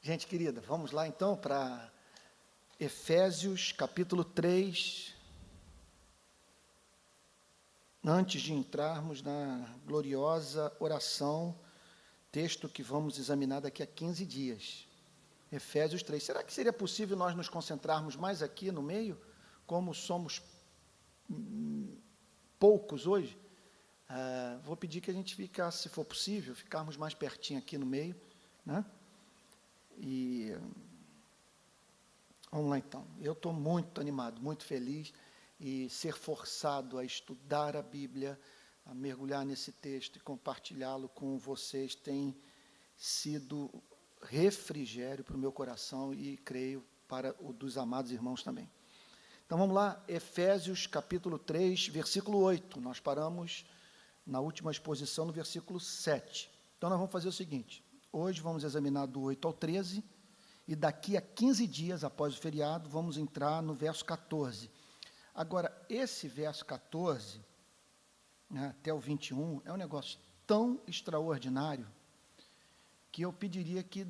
Gente querida, vamos lá então para Efésios capítulo 3. Antes de entrarmos na gloriosa oração, texto que vamos examinar daqui a 15 dias. Efésios 3. Será que seria possível nós nos concentrarmos mais aqui no meio, como somos poucos hoje? Vou pedir que a gente ficasse, se for possível, ficarmos mais pertinho aqui no meio, né? E vamos lá então. Eu estou muito animado, muito feliz, e ser forçado a estudar a Bíblia, a mergulhar nesse texto e compartilhá-lo com vocês tem sido refrigério para o meu coração e creio para o dos amados irmãos também. Então vamos lá, Efésios capítulo 3, versículo 8. Nós paramos na última exposição no versículo 7. Então nós vamos fazer o seguinte: hoje vamos examinar do 8 ao 13, e daqui a 15 dias, após o feriado, vamos entrar no verso 14. Agora, esse verso 14, né, até o 21, é um negócio tão extraordinário, que eu pediria que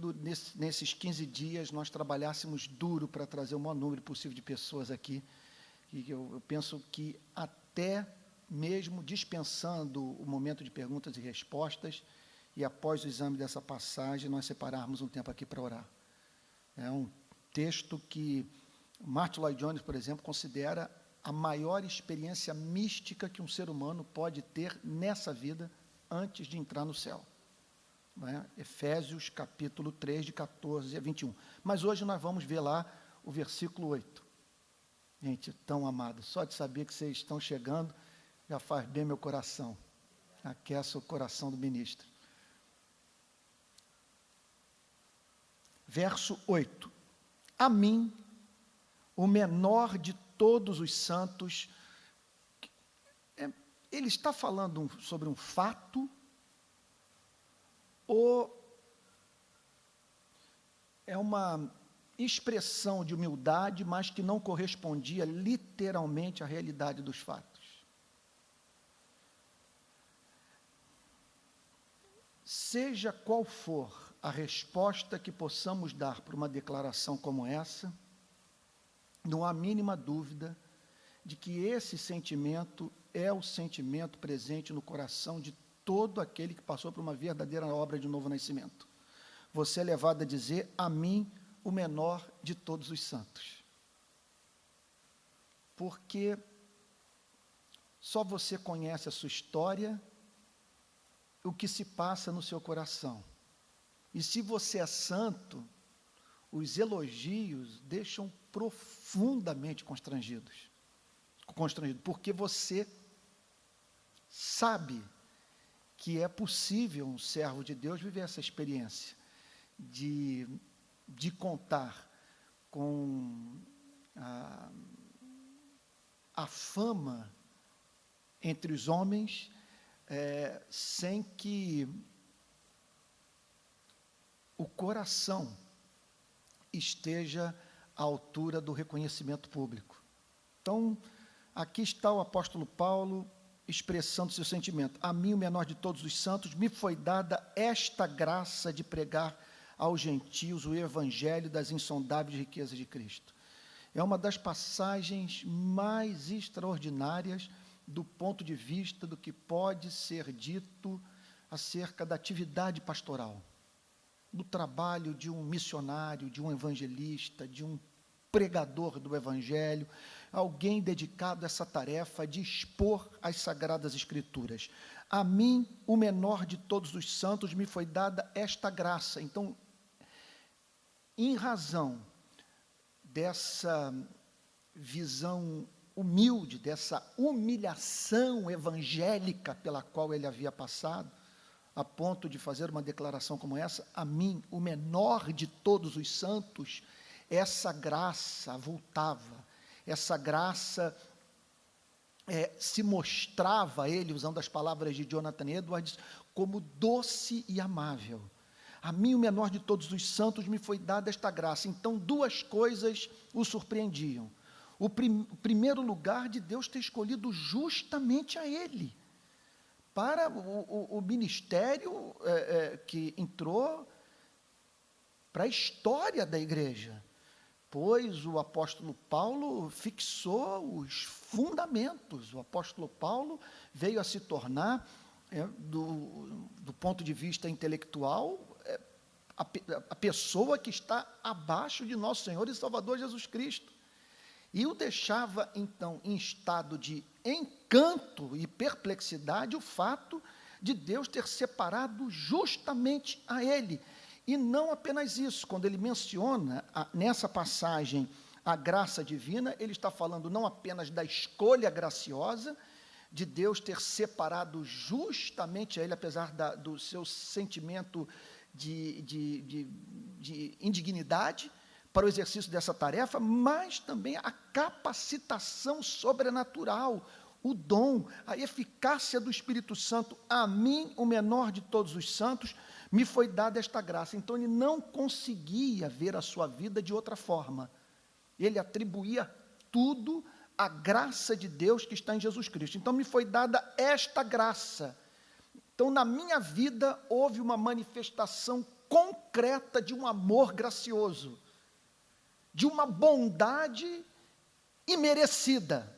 nesses 15 dias nós trabalhássemos duro para trazer o maior número possível de pessoas aqui, e eu penso que até mesmo dispensando o momento de perguntas e respostas, e após o exame dessa passagem, nós separarmos um tempo aqui para orar. É um texto que Martin Lloyd Jones, por exemplo, considera a maior experiência mística que um ser humano pode ter nessa vida antes de entrar no céu. Não é? Efésios capítulo 3, de 14 a 21. Mas hoje nós vamos ver lá o versículo 8. Gente, tão amado, só de saber que vocês estão chegando, já faz bem meu coração, aquece o coração do ministro. Verso 8. A mim, o menor de todos os santos, ele está falando sobre um fato, ou é uma expressão de humildade, mas que não correspondia literalmente à realidade dos fatos? Seja qual for a resposta que possamos dar para uma declaração como essa, não há mínima dúvida de que esse sentimento é o sentimento presente no coração de todo aquele que passou por uma verdadeira obra de novo nascimento. Você é levado a dizer: a mim, o menor de todos os santos. Porque só você conhece a sua história, o que se passa no seu coração. E se você é santo, os elogios deixam profundamente constrangido, porque você sabe que é possível um servo de Deus viver essa experiência de contar com a fama entre os homens, sem que o coração esteja à altura do reconhecimento público. Então, aqui está o apóstolo Paulo expressando seu sentimento. A mim, o menor de todos os santos, me foi dada esta graça de pregar aos gentios o evangelho das insondáveis riquezas de Cristo. É uma das passagens mais extraordinárias do ponto de vista do que pode ser dito acerca da atividade pastoral, do trabalho de um missionário, de um evangelista, de um pregador do evangelho, alguém dedicado a essa tarefa de expor as sagradas escrituras. A mim, o menor de todos os santos, me foi dada esta graça. Então, em razão dessa visão humilde, dessa humilhação evangélica pela qual ele havia passado, a ponto de fazer uma declaração como essa: a mim, o menor de todos os santos, essa graça avultava, essa graça se mostrava a ele, usando as palavras de Jonathan Edwards, como doce e amável. A mim, o menor de todos os santos, me foi dada esta graça. Então, duas coisas o surpreendiam. O primeiro lugar, de Deus ter escolhido justamente a ele, para o ministério que entrou para a história da igreja, pois o apóstolo Paulo fixou os fundamentos. O apóstolo Paulo veio a se tornar, do ponto de vista intelectual, a pessoa que está abaixo de nosso Senhor e Salvador Jesus Cristo. E o deixava, então, em estado de encanto e perplexidade o fato de Deus ter separado justamente a ele. E não apenas isso, quando ele menciona nessa passagem a graça divina, ele está falando não apenas da escolha graciosa, de Deus ter separado justamente a ele, apesar do seu sentimento de indignidade para o exercício dessa tarefa, mas também a capacitação sobrenatural, o dom, a eficácia do Espírito Santo. A mim, o menor de todos os santos, me foi dada esta graça. Então, ele não conseguia ver a sua vida de outra forma. Ele atribuía tudo à graça de Deus que está em Jesus Cristo. Então, me foi dada esta graça. Então, na minha vida, houve uma manifestação concreta de um amor gracioso, de uma bondade imerecida.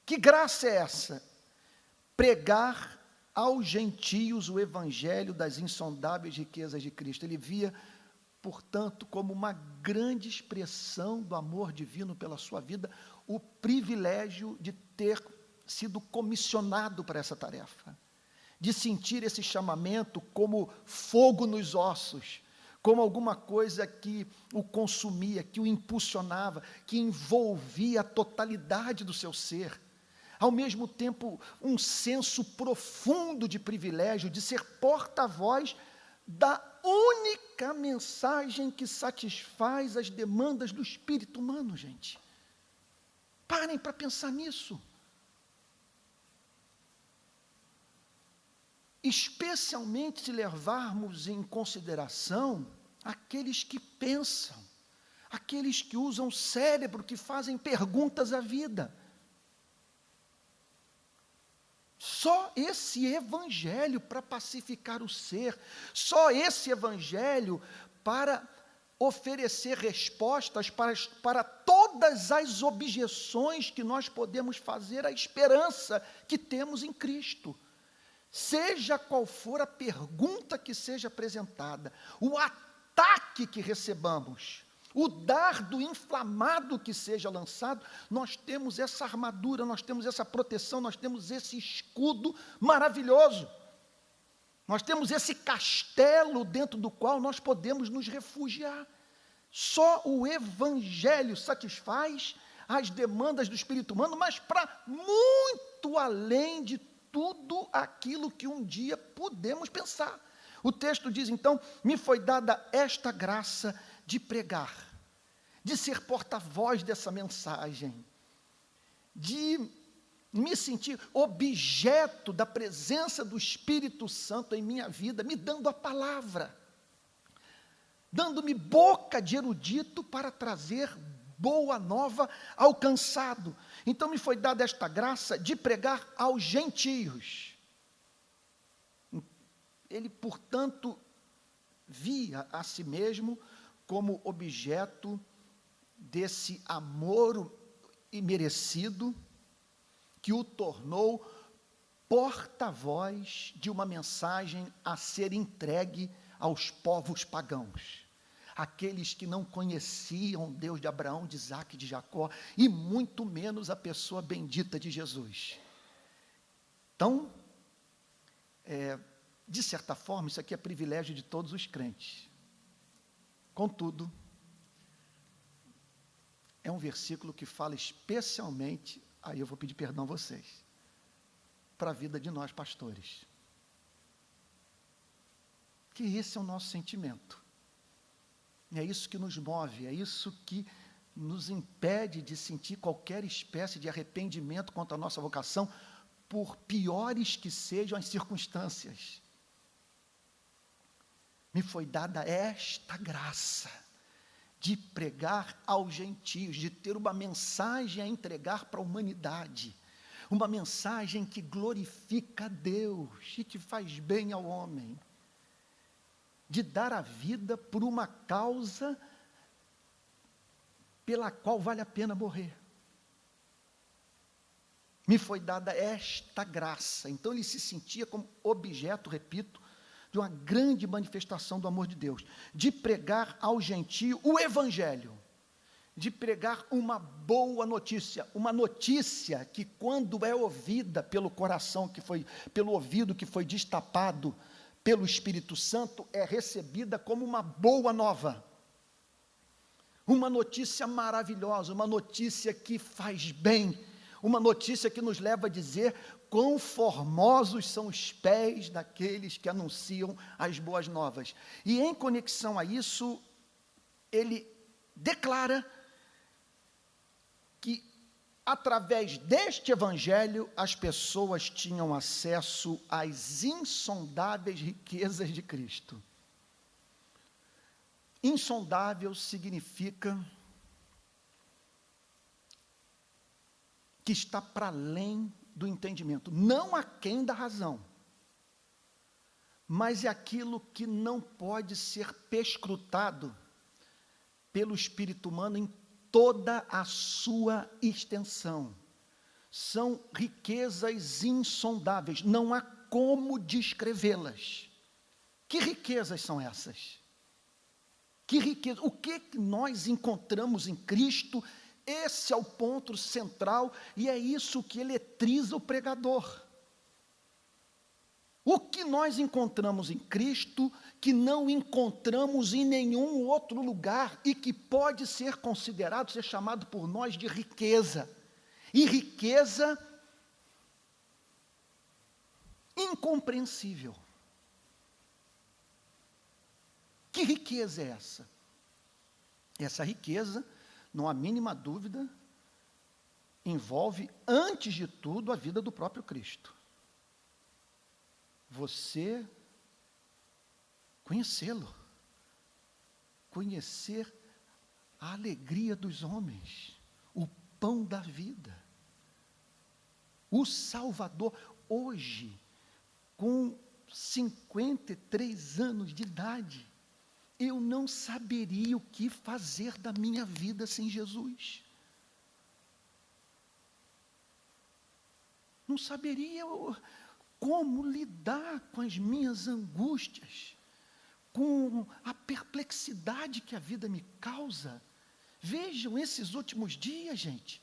Que graça é essa? Pregar aos gentios o evangelho das insondáveis riquezas de Cristo. Ele via, portanto, como uma grande expressão do amor divino pela sua vida, o privilégio de ter sido comissionado para essa tarefa, de sentir esse chamamento como fogo nos ossos, como alguma coisa que o consumia, que o impulsionava, que envolvia a totalidade do seu ser. Ao mesmo tempo, um senso profundo de privilégio, de ser porta-voz da única mensagem que satisfaz as demandas do espírito humano, gente. Parem para pensar nisso. Especialmente se levarmos em consideração aqueles que pensam, aqueles que usam o cérebro, que fazem perguntas à vida. Só esse evangelho para pacificar o ser, só esse evangelho para oferecer respostas para todas as objeções que nós podemos fazer à esperança que temos em Cristo. Seja qual for a pergunta que seja apresentada, o ataque que recebamos, o dardo inflamado que seja lançado, nós temos essa armadura, nós temos essa proteção, nós temos esse escudo maravilhoso. Nós temos esse castelo dentro do qual nós podemos nos refugiar. Só o evangelho satisfaz as demandas do espírito humano, mas para muito além de tudo aquilo que um dia podemos pensar. O texto diz, então, me foi dada esta graça de pregar, de ser porta-voz dessa mensagem, de me sentir objeto da presença do Espírito Santo em minha vida, me dando a palavra, dando-me boca de erudito para trazer boa nova ao cansado. Então me foi dada esta graça de pregar aos gentios. Ele, portanto, via a si mesmo como objeto desse amor imerecido que o tornou porta-voz de uma mensagem a ser entregue aos povos pagãos, aqueles que não conheciam o Deus de Abraão, de Isaque e de Jacó, e muito menos a pessoa bendita de Jesus. Então, de certa forma, isso aqui é privilégio de todos os crentes. Contudo, é um versículo que fala especialmente, aí eu vou pedir perdão a vocês, para a vida de nós pastores. Que esse é o nosso sentimento. É isso que nos move, é isso que nos impede de sentir qualquer espécie de arrependimento quanto à nossa vocação, por piores que sejam as circunstâncias. Me foi dada esta graça de pregar aos gentios, de ter uma mensagem a entregar para a humanidade, uma mensagem que glorifica a Deus e que faz bem ao homem. de dar a vida por uma causa pela qual vale a pena morrer. Me foi dada esta graça. Então ele se sentia como objeto, repito, de uma grande manifestação do amor de Deus, de pregar ao gentio o evangelho, de pregar uma boa notícia, uma notícia que, quando é ouvida pelo coração que foi, pelo ouvido que foi destapado pelo Espírito Santo, é recebida como uma boa nova, uma notícia maravilhosa, uma notícia que faz bem, uma notícia que nos leva a dizer quão formosos são os pés daqueles que anunciam as boas novas. E em conexão a isso, ele declara que, através deste evangelho, as pessoas tinham acesso às insondáveis riquezas de Cristo. Insondável significa que está para além do entendimento, não aquém da razão, mas é aquilo que não pode ser perscrutado pelo espírito humano em toda a sua extensão. São riquezas insondáveis, não há como descrevê-las. Que riquezas são essas? Que riqueza? O que nós encontramos em Cristo? Esse é o ponto central e é isso que eletriza o pregador. O que nós encontramos em Cristo que não encontramos em nenhum outro lugar e que pode ser considerado, ser chamado por nós de riqueza. E riqueza incompreensível. Que riqueza é essa? Essa riqueza, não há mínima dúvida, envolve, antes de tudo, a vida do próprio Cristo. Você conhecê-lo, conhecer a alegria dos homens, o pão da vida, o Salvador. Hoje, com 53 anos de idade, eu não saberia o que fazer da minha vida sem Jesus. Não saberia como lidar com as minhas angústias, com a perplexidade que a vida me causa. Vejam esses últimos dias, gente.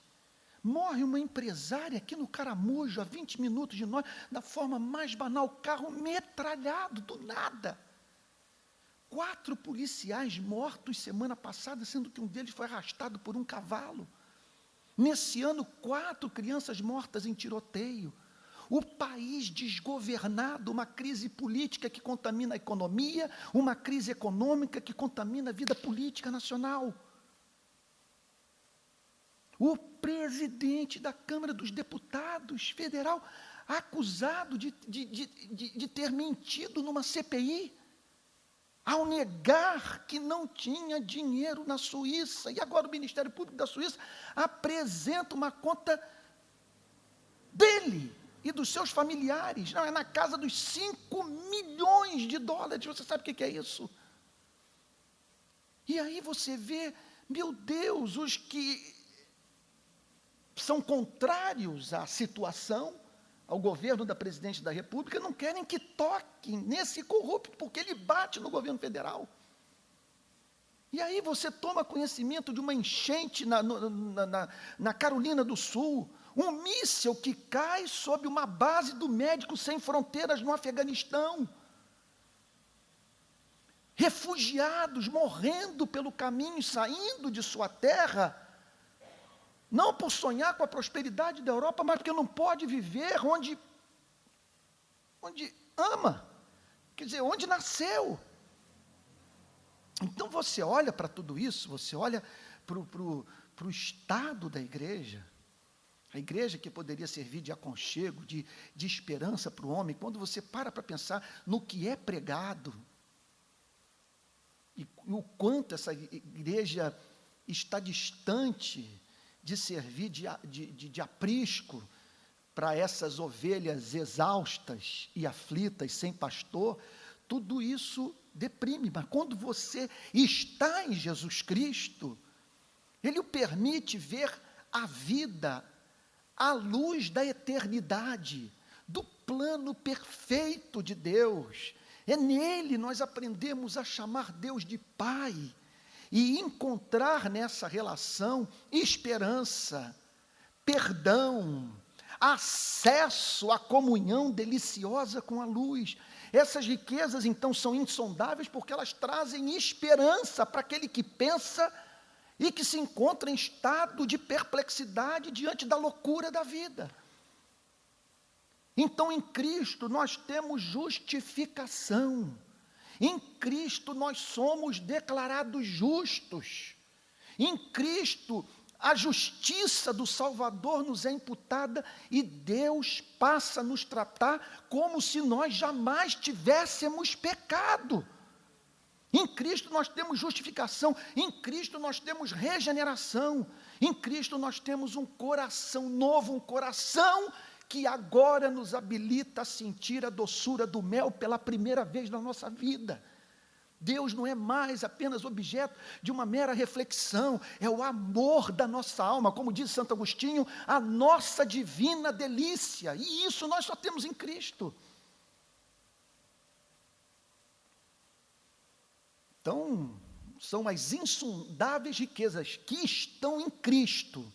Morre uma empresária aqui no Caramujo, a 20 minutos de nós, da forma mais banal, carro metralhado, do nada. 4 policiais mortos semana passada, sendo que um deles foi arrastado por um cavalo. Nesse ano, 4 crianças mortas em tiroteio. O país desgovernado, uma crise política que contamina a economia, uma crise econômica que contamina a vida política nacional. O presidente da Câmara dos Deputados federal acusado de ter mentido numa CPI, ao negar que não tinha dinheiro na Suíça, e agora o Ministério Público da Suíça apresenta uma conta dele e dos seus familiares, não, é na casa dos 5 milhões de dólares, você sabe o que é isso? E aí você vê, meu Deus, os que são contrários à situação, ao governo da presidente da República, não querem que toquem nesse corrupto, porque ele bate no governo federal. E aí você toma conhecimento de uma enchente na Carolina do Sul, um míssil que cai sob uma base do Médicos Sem Fronteiras no Afeganistão. Refugiados morrendo pelo caminho, saindo de sua terra, não por sonhar com a prosperidade da Europa, mas porque não pode viver onde ama, quer dizer, onde nasceu. Então você olha para tudo isso, você olha para o estado da igreja, a igreja que poderia servir de aconchego, de esperança para o homem, quando você para pensar no que é pregado, e o quanto essa igreja está distante de servir de aprisco para essas ovelhas exaustas e aflitas, sem pastor, tudo isso deprime, mas quando você está em Jesus Cristo, Ele o permite ver a vida à luz da eternidade, do plano perfeito de Deus. É nele nós aprendemos a chamar Deus de Pai e encontrar nessa relação esperança, perdão, acesso à comunhão deliciosa com a luz. Essas riquezas, então, são insondáveis porque elas trazem esperança para aquele que pensa e que se encontra em estado de perplexidade diante da loucura da vida. Então, em Cristo, nós temos justificação. Em Cristo, nós somos declarados justos. Em Cristo, a justiça do Salvador nos é imputada e Deus passa a nos tratar como se nós jamais tivéssemos pecado. Em Cristo nós temos justificação, em Cristo nós temos regeneração, em Cristo nós temos um coração novo, um coração que agora nos habilita a sentir a doçura do mel pela primeira vez na nossa vida. Deus não é mais apenas objeto de uma mera reflexão, é o amor da nossa alma, como diz Santo Agostinho, a nossa divina delícia, e isso nós só temos em Cristo. Então, são as insondáveis riquezas que estão em Cristo,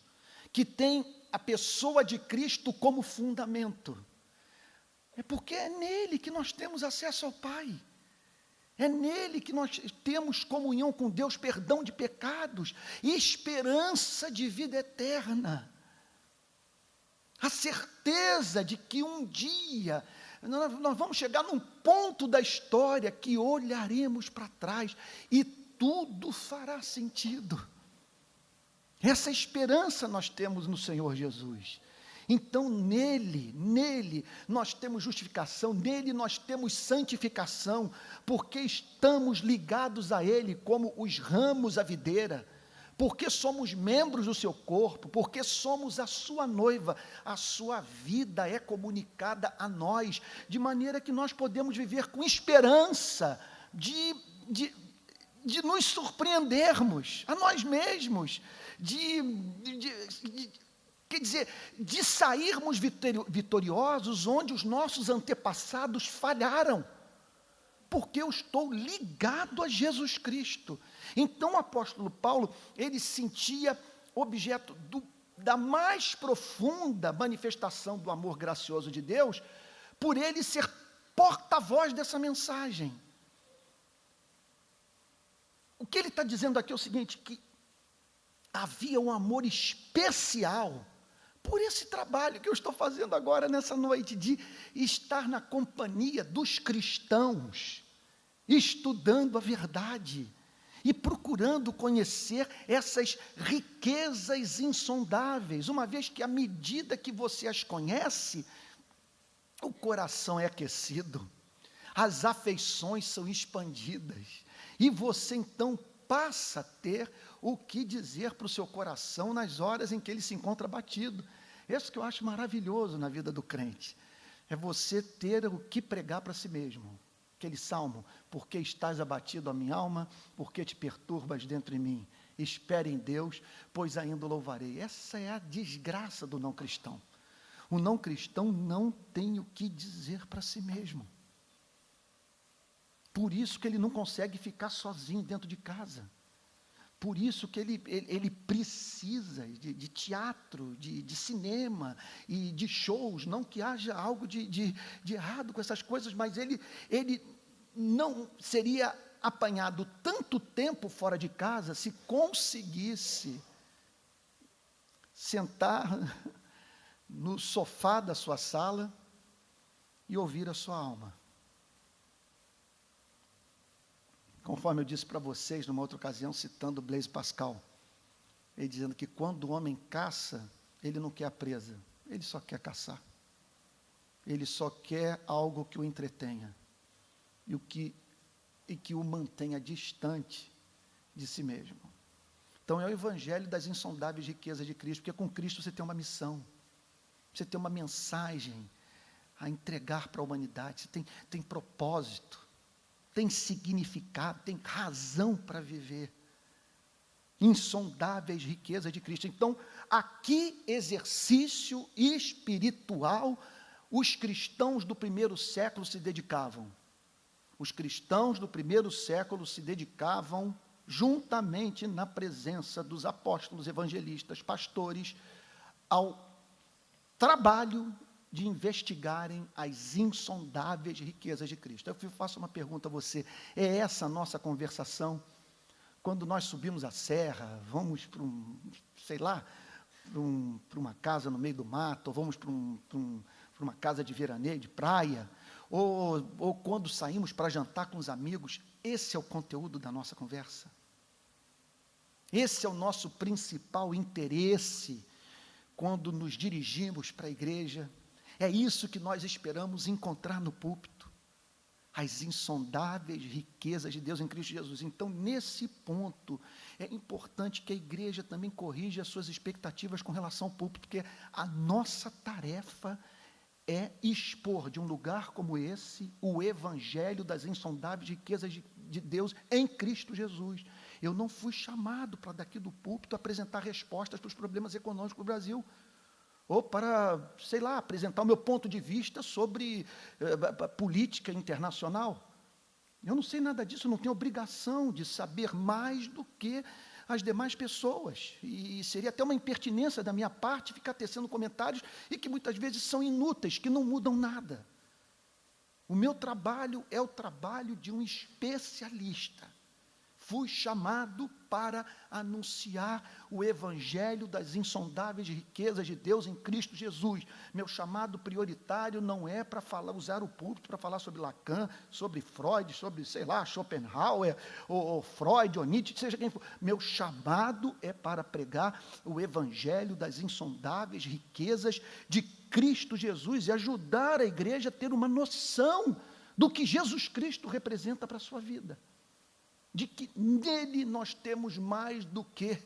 que tem a pessoa de Cristo como fundamento. É porque é nele que nós temos acesso ao Pai. É nele que nós temos comunhão com Deus, perdão de pecados e esperança de vida eterna. A certeza de que um dia nós vamos chegar num ponto da história que olharemos para trás e tudo fará sentido. Essa esperança nós temos no Senhor Jesus. Então, nele nós temos justificação, nele nós temos santificação, porque estamos ligados a Ele como os ramos à videira, porque somos membros do seu corpo, porque somos a sua noiva, a sua vida é comunicada a nós, de maneira que nós podemos viver com esperança de nos surpreendermos a nós mesmos, quer dizer, de sairmos vitoriosos onde os nossos antepassados falharam, porque eu estou ligado a Jesus Cristo. Então o apóstolo Paulo, ele se sentia objeto da mais profunda manifestação do amor gracioso de Deus, por ele ser porta-voz dessa mensagem. O que ele está dizendo aqui é o seguinte, que havia um amor especial por esse trabalho que eu estou fazendo agora nessa noite, de estar na companhia dos cristãos, estudando a verdade e procurando conhecer essas riquezas insondáveis, uma vez que à medida que você as conhece, o coração é aquecido, as afeições são expandidas, e você então passa a ter o que dizer para o seu coração nas horas em que ele se encontra abatido. Isso que eu acho maravilhoso na vida do crente, é você ter o que pregar para si mesmo. Aquele salmo, porque estás abatido a minha alma, porque te perturbas dentro de mim, espere em Deus, pois ainda o louvarei. Essa é a desgraça do não cristão. O não cristão não tem o que dizer para si mesmo. Por isso que ele não consegue ficar sozinho dentro de casa. Por isso que ele precisa de teatro, de cinema e de shows. Não que haja algo de errado com essas coisas, mas ele não seria apanhado tanto tempo fora de casa se conseguisse sentar no sofá da sua sala e ouvir a sua alma. Conforme eu disse para vocês numa outra ocasião, citando Blaise Pascal, ele dizendo que quando o homem caça, ele não quer a presa, ele só quer caçar. Ele só quer algo que o entretenha e que o mantenha distante de si mesmo. Então é o evangelho das insondáveis riquezas de Cristo, porque com Cristo você tem uma missão, você tem uma mensagem a entregar para a humanidade, você tem propósito. tem significado, tem razão para viver. Insondáveis riquezas de Cristo. Então, a que exercício espiritual os cristãos do primeiro século se dedicavam? Os cristãos do primeiro século se dedicavam juntamente na presença dos apóstolos, evangelistas, pastores, ao trabalho de investigarem as insondáveis riquezas de Cristo. Eu faço uma pergunta a você: é essa a nossa conversação? Quando nós subimos a serra, vamos para para uma casa no meio do mato, ou vamos para uma casa de veraneio, de praia, ou quando saímos para jantar com os amigos, esse é o conteúdo da nossa conversa. Esse é o nosso principal interesse quando nos dirigimos para a igreja. É isso que nós esperamos encontrar no púlpito. As insondáveis riquezas de Deus em Cristo Jesus. Então, nesse ponto, é importante que a igreja também corrija as suas expectativas com relação ao púlpito, porque a nossa tarefa é expor de um lugar como esse o evangelho das insondáveis riquezas de Deus em Cristo Jesus. Eu não fui chamado para daqui do púlpito apresentar respostas para os problemas econômicos do Brasil, ou para, apresentar o meu ponto de vista sobre política internacional. Eu não sei nada disso, eu não tenho obrigação de saber mais do que as demais pessoas, e seria até uma impertinência da minha parte ficar tecendo comentários, e que muitas vezes são inúteis, que não mudam nada. O meu trabalho é o trabalho de um especialista. Fui chamado para anunciar o evangelho das insondáveis riquezas de Deus em Cristo Jesus. Meu chamado prioritário não é para usar o púlpito para falar sobre Lacan, sobre Freud, sobre, Schopenhauer, ou Freud, ou Nietzsche, seja quem for. Meu chamado é para pregar o evangelho das insondáveis riquezas de Cristo Jesus e ajudar a igreja a ter uma noção do que Jesus Cristo representa para a sua vida. De que nele nós temos mais do que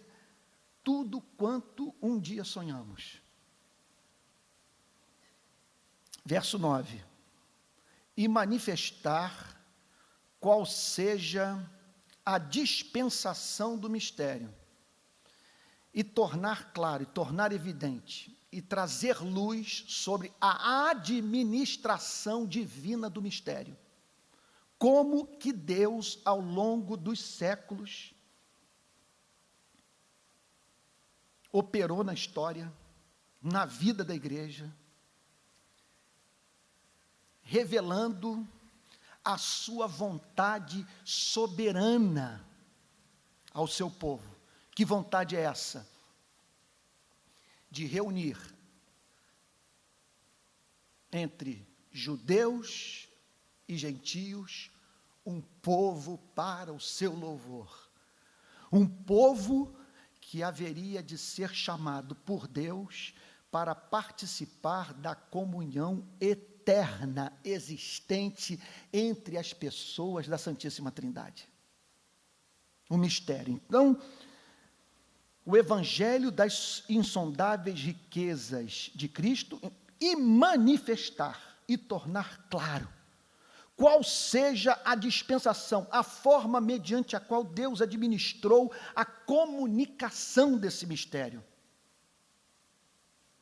tudo quanto um dia sonhamos. Verso 9. E manifestar qual seja a dispensação do mistério, e tornar claro, e tornar evidente, e trazer luz sobre a administração divina do mistério. Como que Deus, ao longo dos séculos, operou na história, na vida da igreja, revelando a sua vontade soberana ao seu povo. Que vontade é essa? De reunir entre judeus e gentios, um povo para o seu louvor, um povo que haveria de ser chamado por Deus para participar da comunhão eterna, existente entre as pessoas da Santíssima Trindade. Um mistério. Então, o evangelho das insondáveis riquezas de Cristo e manifestar e tornar claro qual seja a dispensação, a forma mediante a qual Deus administrou a comunicação desse mistério.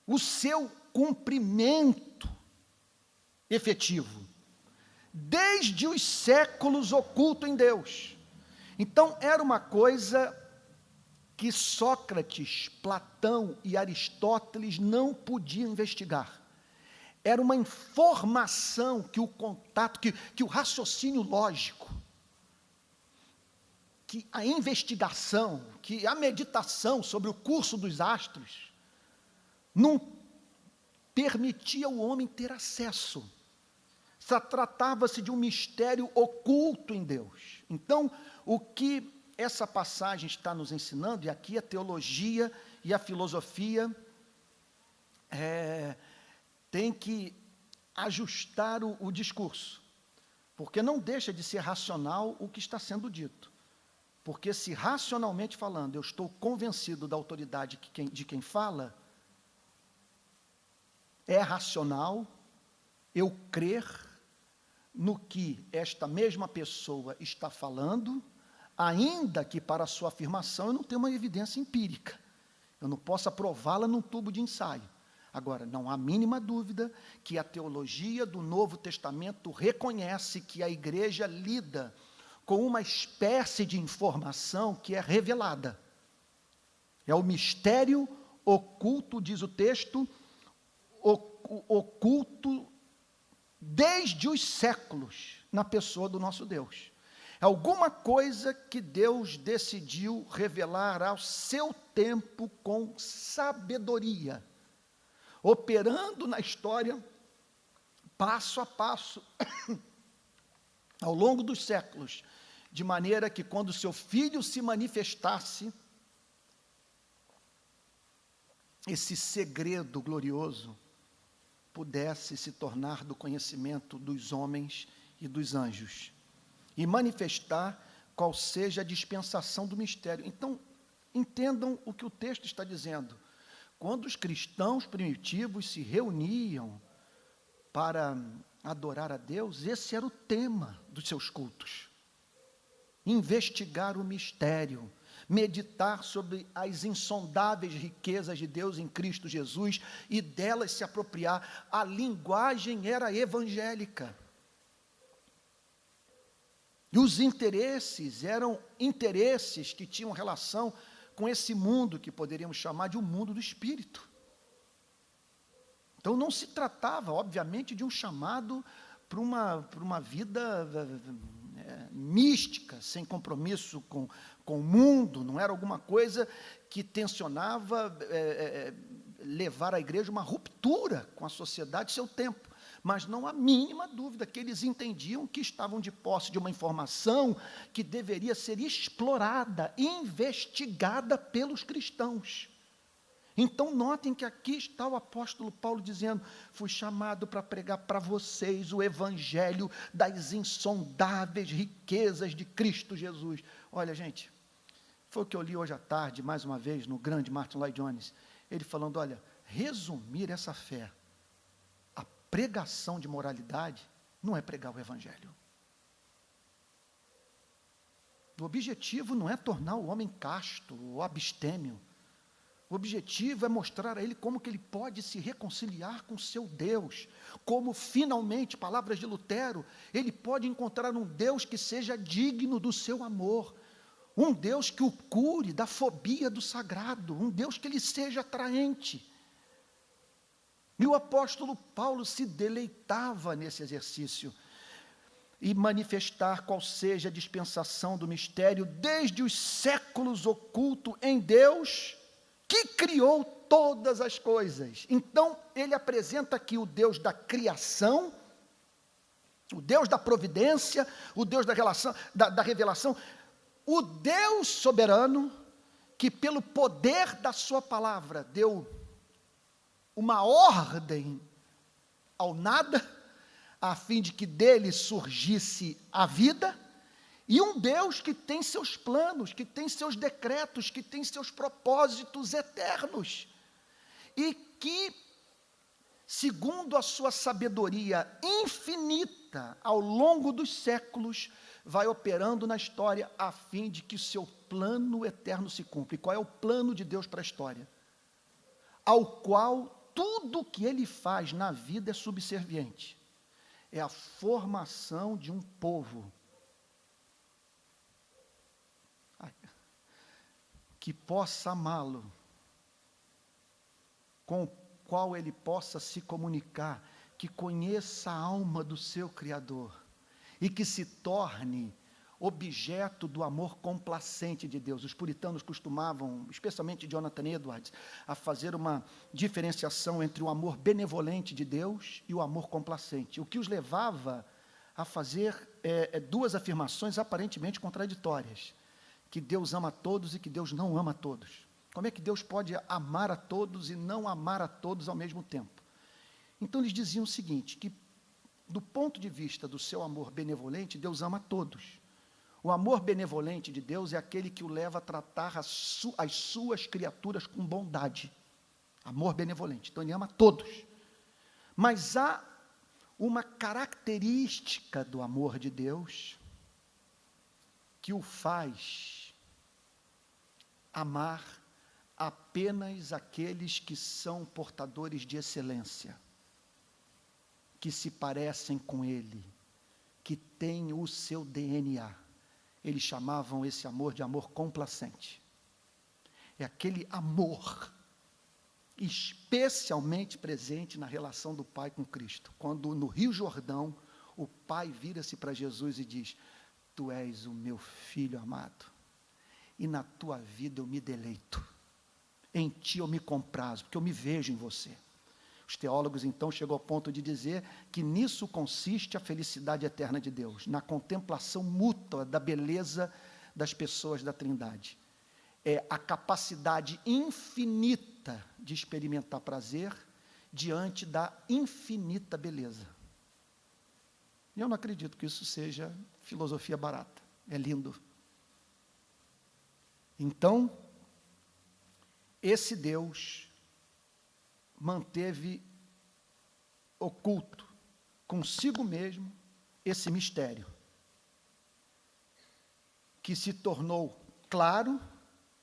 O seu cumprimento efetivo, desde os séculos oculto em Deus. Então, era uma coisa que Sócrates, Platão e Aristóteles não podiam investigar. Era uma informação que o contato, que o raciocínio lógico, que a investigação, que a meditação sobre o curso dos astros, não permitia ao homem ter acesso. Tratava-se de um mistério oculto em Deus. Então, o que essa passagem está nos ensinando, e aqui a teologia e a filosofia tem que ajustar o discurso, porque não deixa de ser racional o que está sendo dito. Porque se racionalmente falando, eu estou convencido da autoridade de quem fala, é racional eu crer no que esta mesma pessoa está falando, ainda que para a sua afirmação eu não tenho uma evidência empírica. Eu não posso aprová-la num tubo de ensaio. Agora, não há a mínima dúvida que a teologia do Novo Testamento reconhece que a igreja lida com uma espécie de informação que é revelada. É o mistério oculto, diz o texto, oculto desde os séculos na pessoa do nosso Deus. É alguma coisa que Deus decidiu revelar ao seu tempo com sabedoria, operando na história, passo a passo, ao longo dos séculos, de maneira que quando seu Filho se manifestasse, esse segredo glorioso pudesse se tornar do conhecimento dos homens e dos anjos, e manifestar qual seja a dispensação do mistério. Então, entendam o que o texto está dizendo. Quando os cristãos primitivos se reuniam para adorar a Deus, esse era o tema dos seus cultos. Investigar o mistério, meditar sobre as insondáveis riquezas de Deus em Cristo Jesus e delas se apropriar. A linguagem era evangélica. E os interesses eram interesses que tinham relação com esse mundo que poderíamos chamar de um mundo do espírito. Então não se tratava, obviamente, de um chamado para uma vida mística, sem compromisso com o mundo, não era alguma coisa que tensionava levar a igreja a uma ruptura com a sociedade e seu tempo. Mas não há mínima dúvida que eles entendiam que estavam de posse de uma informação que deveria ser explorada, investigada pelos cristãos. Então, notem que aqui está o apóstolo Paulo dizendo: fui chamado para pregar para vocês o evangelho das insondáveis riquezas de Cristo Jesus. Olha, gente, foi o que eu li hoje à tarde, mais uma vez, no grande Martin Lloyd Jones, ele falando, olha, resumir essa fé, pregação de moralidade, não é pregar o evangelho. O objetivo não é tornar o homem casto ou abstêmio. O objetivo é mostrar a ele como que ele pode se reconciliar com seu Deus, como finalmente, palavras de Lutero, ele pode encontrar um Deus que seja digno do seu amor, um Deus que o cure da fobia do sagrado, um Deus que lhe seja atraente. E o apóstolo Paulo se deleitava nesse exercício, e manifestar qual seja a dispensação do mistério desde os séculos oculto em Deus, que criou todas as coisas. Então, ele apresenta aqui o Deus da criação, o Deus da providência, o Deus da revelação, o Deus soberano, que pelo poder da sua palavra deu uma ordem ao nada, a fim de que dele surgisse a vida, e um Deus que tem seus planos, que tem seus decretos, que tem seus propósitos eternos, e que, segundo a sua sabedoria infinita, ao longo dos séculos, vai operando na história, a fim de que o seu plano eterno se cumpra. E qual é o plano de Deus para a história? Ao qual tudo que ele faz na vida é subserviente. É a formação de um povo que possa amá-lo, com o qual ele possa se comunicar, que conheça a alma do seu Criador e que se torne objeto do amor complacente de Deus. Os puritanos costumavam, especialmente Jonathan Edwards, a fazer uma diferenciação entre o amor benevolente de Deus e o amor complacente, o que os levava a fazer duas afirmações aparentemente contraditórias, que Deus ama a todos e que Deus não ama a todos. Como é que Deus pode amar a todos e não amar a todos ao mesmo tempo? Então eles diziam o seguinte, que do ponto de vista do seu amor benevolente, Deus ama a todos. O amor benevolente de Deus é aquele que o leva a tratar as suas criaturas com bondade. Amor benevolente. Então, ele ama todos. Mas há uma característica do amor de Deus que o faz amar apenas aqueles que são portadores de excelência, que se parecem com Ele, que têm o seu DNA. Eles chamavam esse amor de amor complacente. É aquele amor especialmente presente na relação do Pai com Cristo. Quando no Rio Jordão, o Pai vira-se para Jesus e diz: Tu és o meu filho amado, e na tua vida eu me deleito, em ti eu me comprazo, porque eu me vejo em você. Os teólogos então chegam ao ponto de dizer que nisso consiste a felicidade eterna de Deus, na contemplação mútua da beleza das pessoas da Trindade. É a capacidade infinita de experimentar prazer diante da infinita beleza. E eu não acredito que isso seja filosofia barata, é lindo. Então, esse Deus manteve oculto consigo mesmo esse mistério, que se tornou claro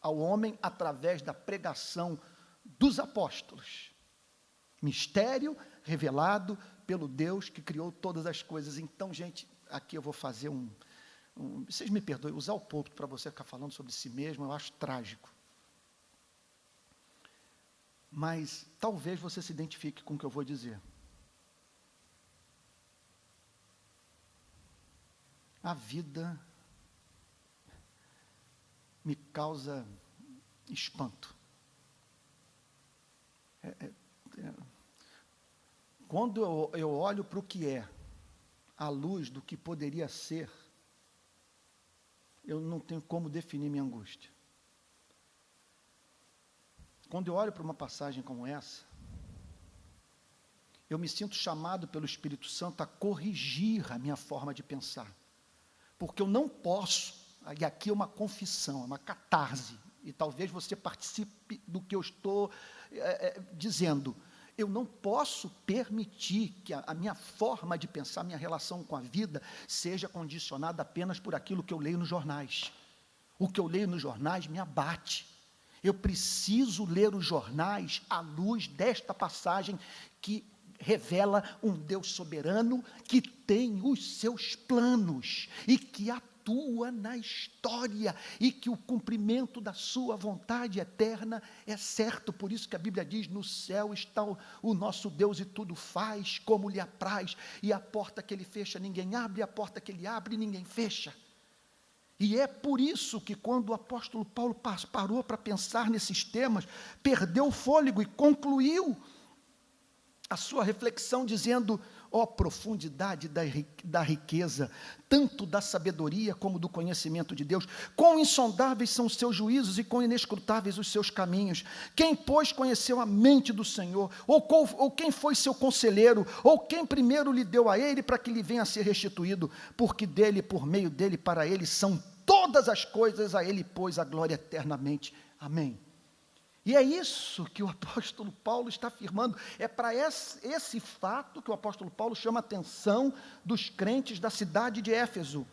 ao homem através da pregação dos apóstolos. Mistério revelado pelo Deus que criou todas as coisas. Então, gente, aqui eu vou fazer vocês me perdoem, usar o púlpito para você ficar falando sobre si mesmo, eu acho trágico. Mas talvez você se identifique com o que eu vou dizer. A vida me causa espanto. Quando eu olho para o que é, à luz do que poderia ser, eu não tenho como definir minha angústia. Quando eu olho para uma passagem como essa, eu me sinto chamado pelo Espírito Santo a corrigir a minha forma de pensar. Porque eu não posso, e aqui é uma confissão, é uma catarse, e talvez você participe do que eu estou dizendo. Eu não posso permitir que a minha forma de pensar, minha relação com a vida, seja condicionada apenas por aquilo que eu leio nos jornais. O que eu leio nos jornais me abate. Eu preciso ler os jornais à luz desta passagem que revela um Deus soberano que tem os seus planos e que atua na história e que o cumprimento da sua vontade eterna é certo. Por isso que a Bíblia diz: no céu está o nosso Deus e tudo faz como lhe apraz, e a porta que ele fecha ninguém abre, e a porta que ele abre ninguém fecha. E é por isso que quando o apóstolo Paulo parou para pensar nesses temas, perdeu o fôlego e concluiu a sua reflexão dizendo: ó profundidade da riqueza, tanto da sabedoria como do conhecimento de Deus, quão insondáveis são os seus juízos e quão inescrutáveis os seus caminhos. Quem, pois, conheceu a mente do Senhor? Ou quem foi seu conselheiro? Ou quem primeiro lhe deu a ele para que lhe venha a ser restituído? Porque dele, por meio dele, para ele são todas as coisas, a ele, pois, a glória eternamente. Amém. E é isso que o apóstolo Paulo está afirmando. É para esse fato que o apóstolo Paulo chama a atenção dos crentes da cidade de Éfeso.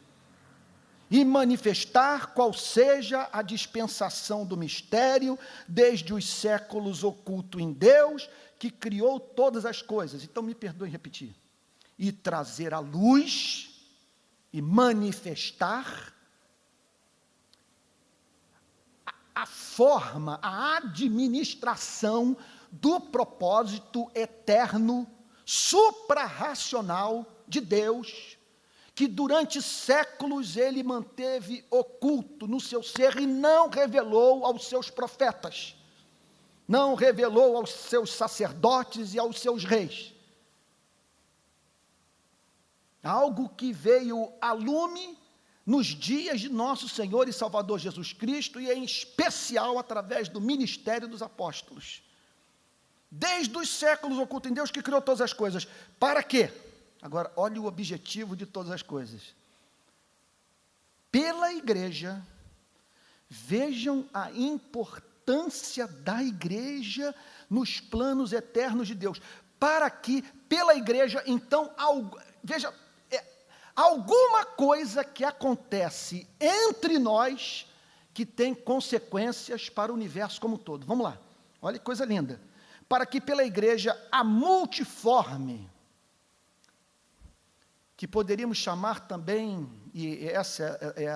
E manifestar qual seja a dispensação do mistério, desde os séculos oculto em Deus, que criou todas as coisas. Então me perdoem repetir. E trazer à luz, e manifestar a forma, a administração do propósito eterno, suprarracional de Deus, que durante séculos ele manteve oculto no seu ser e não revelou aos seus profetas, não revelou aos seus sacerdotes e aos seus reis. Algo que veio a lume nos dias de nosso Senhor e Salvador Jesus Cristo, e em especial através do ministério dos apóstolos. Desde os séculos oculto em Deus, que criou todas as coisas. Para quê? Agora, olha o objetivo de todas as coisas. Pela igreja, vejam a importância da igreja nos planos eternos de Deus. para que pela igreja, então, veja, alguma coisa que acontece entre nós que tem consequências para o universo como um todo. Vamos lá, olha que coisa linda. Para que pela igreja a multiforme, que poderíamos chamar também, e essa é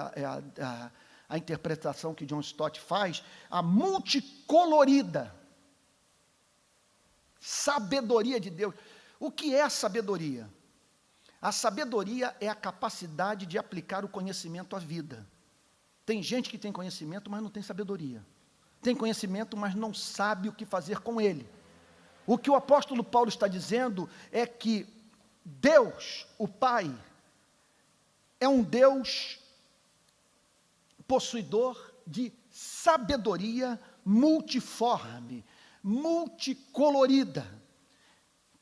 a interpretação que John Stott faz, a multicolorida sabedoria de Deus. O que é a sabedoria? A sabedoria é a capacidade de aplicar o conhecimento à vida. Tem gente que tem conhecimento, mas não tem sabedoria. Tem conhecimento, mas não sabe o que fazer com ele. O que o apóstolo Paulo está dizendo é que Deus, o Pai, é um Deus possuidor de sabedoria multiforme, multicolorida,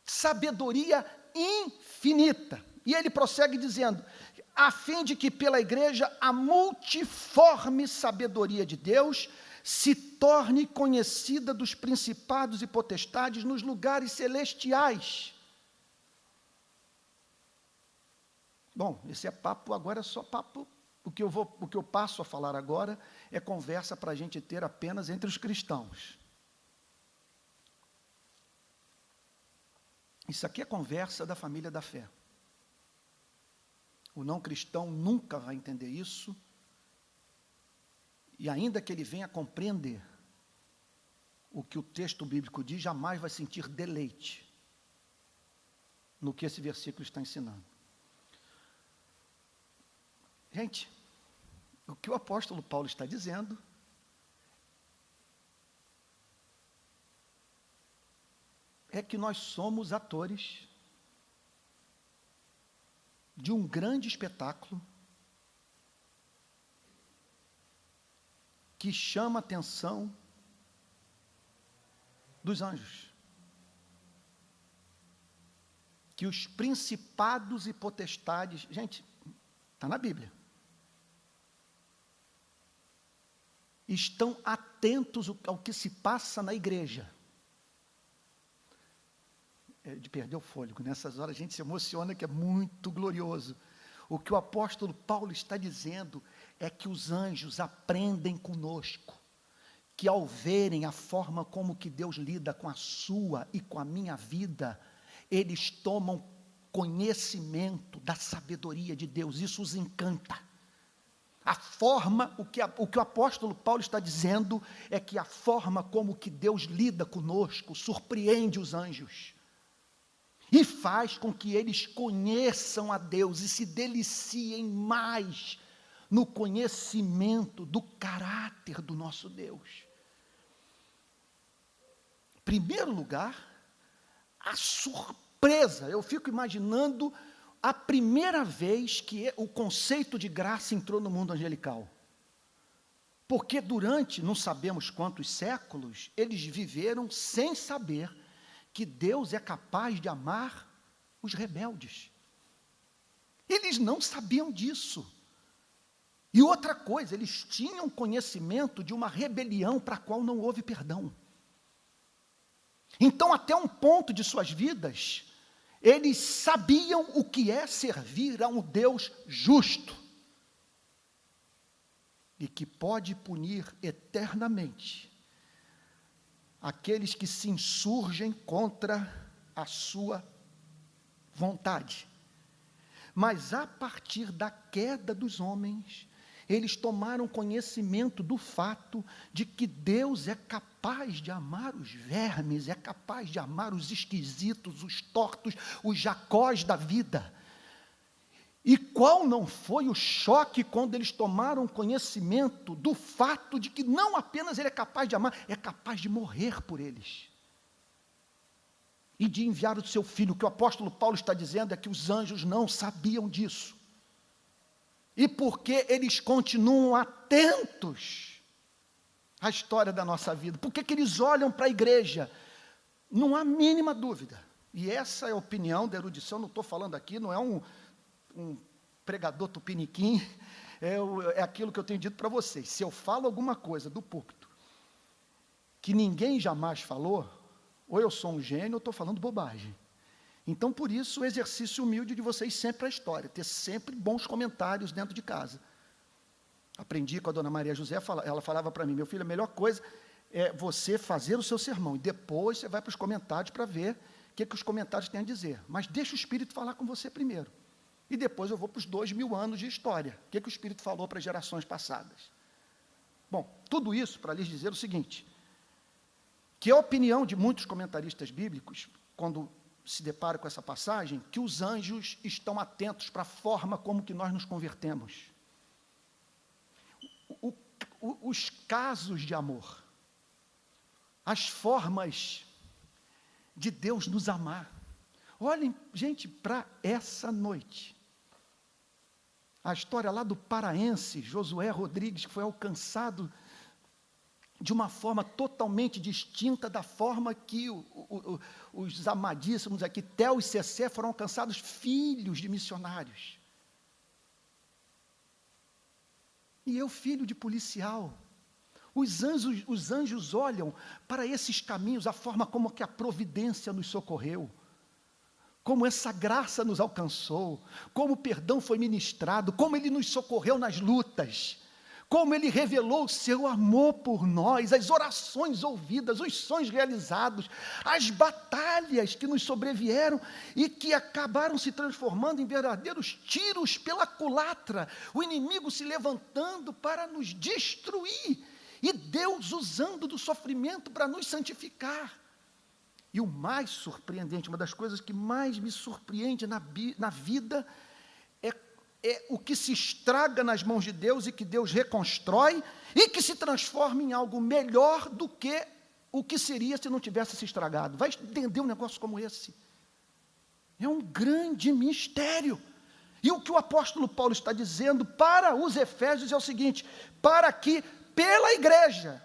sabedoria infinita. E ele prossegue dizendo, a fim de que pela igreja a multiforme sabedoria de Deus se torne conhecida dos principados e potestades nos lugares celestiais. Bom, esse é papo, agora é só papo. O que eu passo a falar agora é conversa para a gente ter apenas entre os cristãos. Isso aqui é conversa da família da fé. O não cristão nunca vai entender isso, e ainda que ele venha compreender o que o texto bíblico diz, jamais vai sentir deleite no que esse versículo está ensinando. Gente, o que o apóstolo Paulo está dizendo é que nós somos atores de um grande espetáculo que chama a atenção dos anjos. Que os principados e potestades, gente, está na Bíblia, estão atentos ao que se passa na igreja. É de perder o fôlego, nessas horas a gente se emociona, que é muito glorioso. O que o apóstolo Paulo está dizendo é que os anjos aprendem conosco, que ao verem a forma como que Deus lida com a sua e com a minha vida, eles tomam conhecimento da sabedoria de Deus, isso os encanta. A forma, o que o apóstolo Paulo está dizendo é que a forma como que Deus lida conosco surpreende os anjos e faz com que eles conheçam a Deus e se deliciem mais no conhecimento do caráter do nosso Deus. Em primeiro lugar, a surpresa. Eu fico imaginando a primeira vez que o conceito de graça entrou no mundo angelical. Porque durante, não sabemos quantos séculos, eles viveram sem saber que Deus é capaz de amar os rebeldes. Eles não sabiam disso. E outra coisa, eles tinham conhecimento de uma rebelião para a qual não houve perdão. Então, até um ponto de suas vidas, eles sabiam o que é servir a um Deus justo e que pode punir eternamente aqueles que se insurgem contra a sua vontade. Mas a partir da queda dos homens, eles tomaram conhecimento do fato de que Deus é capaz de amar os vermes, é capaz de amar os esquisitos, os tortos, os Jacós da vida. E qual não foi o choque quando eles tomaram conhecimento do fato de que não apenas Ele é capaz de amar, é capaz de morrer por eles. E de enviar o seu Filho. O que o apóstolo Paulo está dizendo é que os anjos não sabiam disso. E porque eles continuam atentos à história da nossa vida? Por que eles olham para a igreja? Não há mínima dúvida. E essa é a opinião da erudição, não estou falando aqui, não é um pregador tupiniquim, é aquilo que eu tenho dito para vocês. Se eu falo alguma coisa do púlpito que ninguém jamais falou, ou eu sou um gênio ou estou falando bobagem. Então, por isso, o exercício humilde de vocês sempre a história, ter sempre bons comentários dentro de casa. Aprendi com a dona Maria José, ela falava para mim, meu filho, a melhor coisa é você fazer o seu sermão, e depois você vai para os comentários para ver o que os comentários têm a dizer. Mas deixa o Espírito falar com você primeiro. E depois eu vou para os 2000 anos de história. O que o Espírito falou para as gerações passadas? Bom, tudo isso para lhes dizer o seguinte, que a opinião de muitos comentaristas bíblicos, quando se depara com essa passagem, que os anjos estão atentos para a forma como que nós nos convertemos. Os casos de amor, as formas de Deus nos amar. Olhem, gente, para essa noite. A história lá do paraense, Josué Rodrigues, que foi alcançado de uma forma totalmente distinta da forma que os amadíssimos aqui, Theo e Cessé, foram alcançados filhos de missionários. E eu, filho de policial. Os anjos olham para esses caminhos, a forma como que a providência nos socorreu, como essa graça nos alcançou, como o perdão foi ministrado, como Ele nos socorreu nas lutas, como Ele revelou o seu amor por nós, as orações ouvidas, os sonhos realizados, as batalhas que nos sobrevieram e que acabaram se transformando em verdadeiros tiros pela culatra, o inimigo se levantando para nos destruir, e Deus usando do sofrimento para nos santificar. E o mais surpreendente, uma das coisas que mais me surpreende na vida, é o que se estraga nas mãos de Deus e que Deus reconstrói e que se transforma em algo melhor do que o que seria se não tivesse se estragado. Vai entender um negócio como esse? É um grande mistério. E o que o apóstolo Paulo está dizendo para os Efésios é o seguinte, para que pela igreja,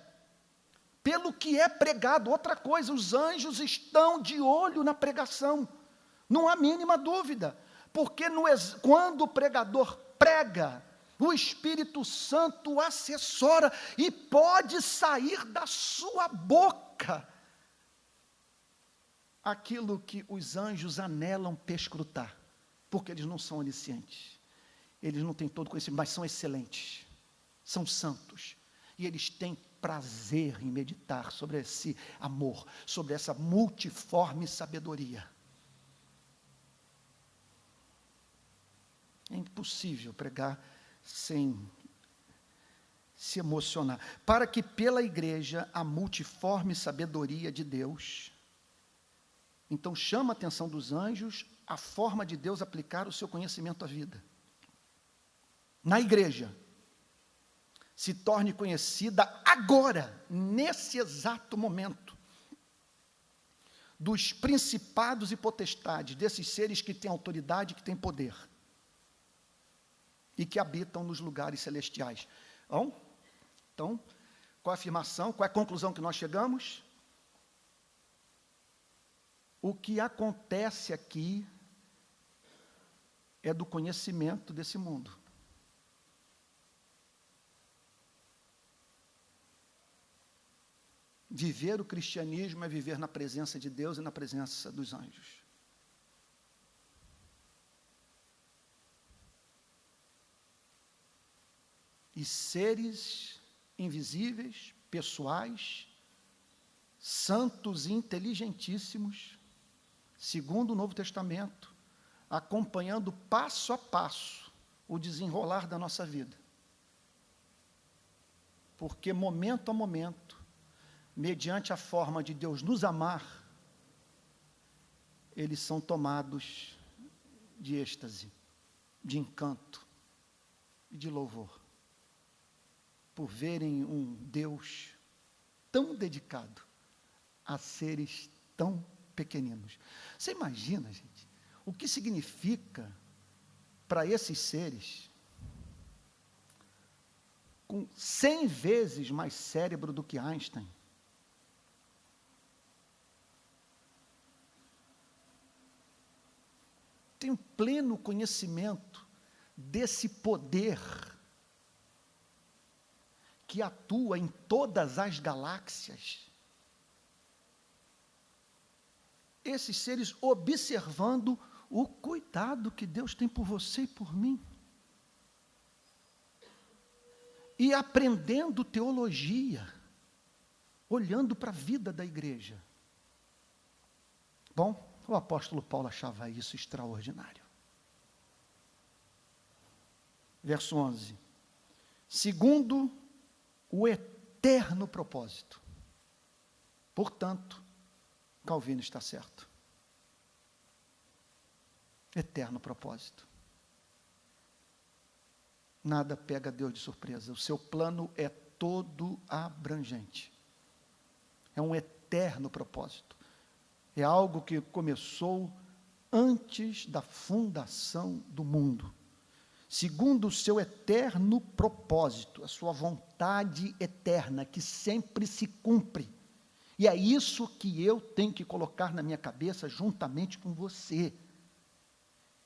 pelo que é pregado, outra coisa, os anjos estão de olho na pregação, não há mínima dúvida. Porque quando o pregador prega, o Espírito Santo assessora e pode sair da sua boca aquilo que os anjos anelam perscrutar, porque eles não são oniscientes, eles não têm todo conhecimento, mas são excelentes, são santos, e eles têm prazer em meditar sobre esse amor, sobre essa multiforme sabedoria. É impossível pregar sem se emocionar. Para que pela igreja a multiforme sabedoria de Deus, então chama a atenção dos anjos a forma de Deus aplicar o seu conhecimento à vida. Na igreja, se torne conhecida agora, nesse exato momento, dos principados e potestades, desses seres que têm autoridade, que têm poder, e que habitam nos lugares celestiais. Então, qual a afirmação, qual é a conclusão que nós chegamos? O que acontece aqui é do conhecimento desse mundo. Viver o cristianismo é viver na presença de Deus e na presença dos anjos. E seres invisíveis, pessoais, santos e inteligentíssimos, segundo o Novo Testamento, acompanhando passo a passo o desenrolar da nossa vida. Porque momento a momento, mediante a forma de Deus nos amar, eles são tomados de êxtase, de encanto e de louvor, por verem um Deus tão dedicado a seres tão pequeninos. Você imagina, gente, o que significa para esses seres, com 100 vezes mais cérebro do que Einstein, tem um pleno conhecimento desse poder que atua em todas as galáxias, esses seres observando o cuidado que Deus tem por você e por mim. E aprendendo teologia, olhando para a vida da igreja. Bom, o apóstolo Paulo achava isso extraordinário. Verso 11. Segundo o eterno propósito. Portanto, Calvino está certo. Eterno propósito. Nada pega Deus de surpresa. O seu plano é todo abrangente. É um eterno propósito. É algo que começou antes da fundação do mundo. Segundo o seu eterno propósito, a sua vontade eterna, que sempre se cumpre. E é isso que eu tenho que colocar na minha cabeça, juntamente com você.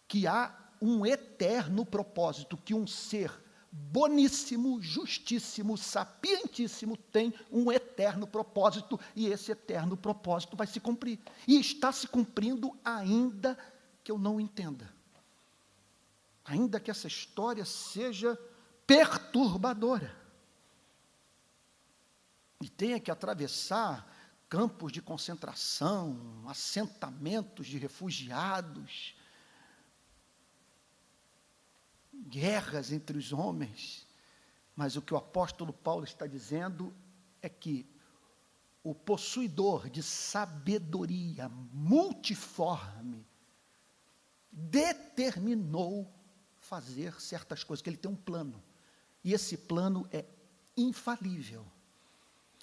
Que há um eterno propósito, que um ser boníssimo, justíssimo, sapientíssimo, tem um eterno propósito, e esse eterno propósito vai se cumprir. E está se cumprindo ainda que eu não entenda. Ainda que essa história seja perturbadora. E tenha que atravessar campos de concentração, assentamentos de refugiados, guerras entre os homens, mas o que o apóstolo Paulo está dizendo é que o possuidor de sabedoria multiforme determinou fazer certas coisas, que ele tem um plano, e esse plano é infalível,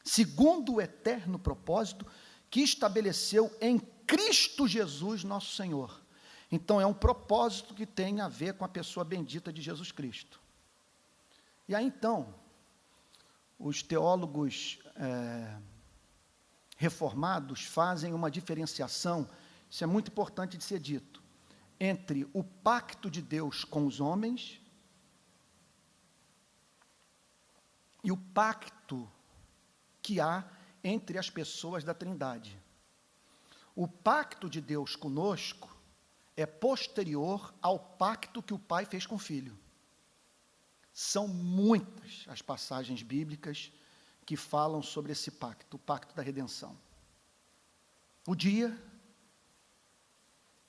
segundo o eterno propósito que estabeleceu em Cristo Jesus, nosso Senhor. Então, é um propósito que tem a ver com a pessoa bendita de Jesus Cristo. E aí, então, os teólogos reformados fazem uma diferenciação, isso é muito importante de ser dito, entre o pacto de Deus com os homens e o pacto que há entre as pessoas da Trindade. O pacto de Deus conosco é posterior ao pacto que o Pai fez com o Filho. São muitas as passagens bíblicas que falam sobre esse pacto, o pacto da redenção. O dia